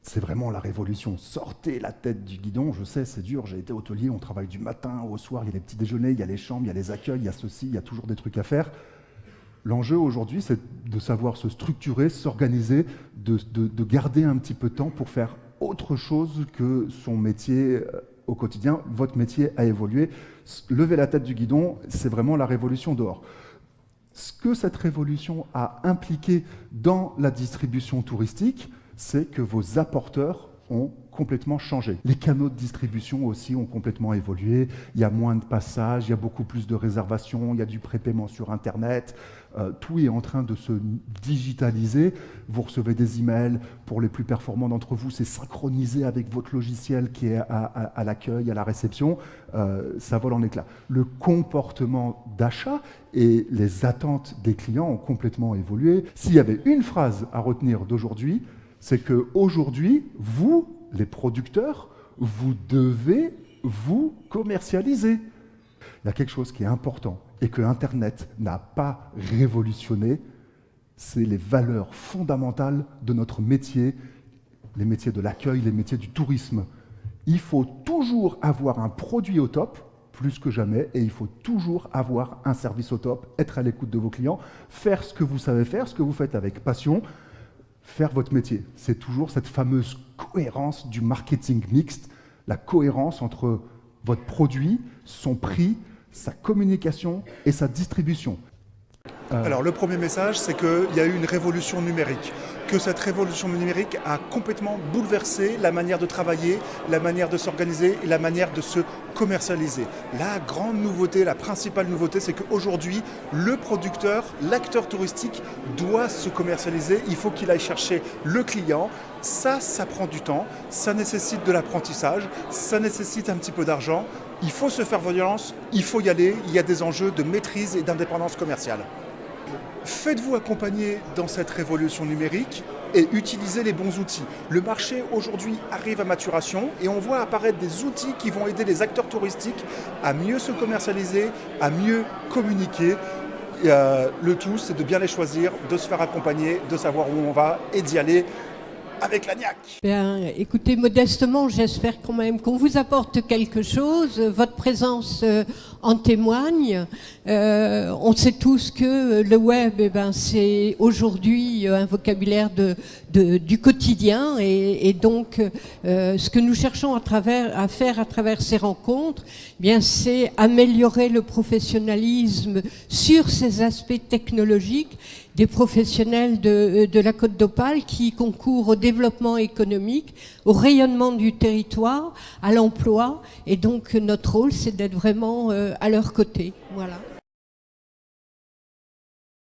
c'est vraiment la révolution. Sortez la tête du guidon, je sais, c'est dur, j'ai été hôtelier, on travaille du matin au soir, il y a les petits déjeuners, il y a les chambres, il y a les accueils, il y a ceci, il y a toujours des trucs à faire. L'enjeu aujourd'hui, c'est de savoir se structurer, s'organiser, de garder un petit peu de temps pour faire autre chose que son métier au quotidien. Votre métier a évolué. Levez la tête du guidon, c'est vraiment la révolution dehors. Ce que cette révolution a impliqué dans la distribution touristique, c'est que vos apporteurs ont complètement changé. Les canaux de distribution aussi ont complètement évolué. Il y a moins de passages, il y a beaucoup plus de réservations, il y a du prépaiement sur Internet. Tout est en train de se digitaliser. Vous recevez des emails. Pour les plus performants d'entre vous, c'est synchronisé avec votre logiciel qui est à l'accueil, à la réception. Ça vole en éclats. Le comportement d'achat et les attentes des clients ont complètement évolué. S'il y avait une phrase à retenir d'aujourd'hui, c'est qu'aujourd'hui, vous, les producteurs, vous devez vous commercialiser. Il y a quelque chose qui est important et que Internet n'a pas révolutionné, c'est les valeurs fondamentales de notre métier, les métiers de l'accueil, les métiers du tourisme. Il faut toujours avoir un produit au top, plus que jamais, et il faut toujours avoir un service au top, être à l'écoute de vos clients, faire ce que vous savez faire, ce que vous faites avec passion, faire votre métier. C'est toujours cette fameuse cohérence du marketing mixte, la cohérence entre votre produit, son prix, sa communication et sa distribution. Alors le premier message, c'est qu'il y a eu une révolution numérique, que cette révolution numérique a complètement bouleversé la manière de travailler, la manière de s'organiser et la manière de se commercialiser. La grande nouveauté, la principale nouveauté, c'est qu'aujourd'hui, le producteur, l'acteur touristique doit se commercialiser, il faut qu'il aille chercher le client. Ça prend du temps, ça nécessite de l'apprentissage, ça nécessite un petit peu d'argent. Il faut se faire violence, il faut y aller, il y a des enjeux de maîtrise et d'indépendance commerciale. Faites-vous accompagner dans cette révolution numérique et utilisez les bons outils. Le marché aujourd'hui arrive à maturation et on voit apparaître des outils qui vont aider les acteurs touristiques à mieux se commercialiser, à mieux communiquer. Le tout, c'est de bien les choisir, de se faire accompagner, de savoir où on va et d'y aller avec la niaque. Bien, écoutez, modestement, j'espère quand même qu'on vous apporte quelque chose. Votre présence en témoigne. On sait tous que le web, c'est aujourd'hui un vocabulaire du quotidien et donc ce que nous cherchons à faire à travers ces rencontres, c'est améliorer le professionnalisme sur ces aspects technologiques des professionnels de la Côte d'Opale qui concourent au développement économique, au rayonnement du territoire, à l'emploi. Et donc notre rôle, c'est d'être vraiment à leur côté. Voilà.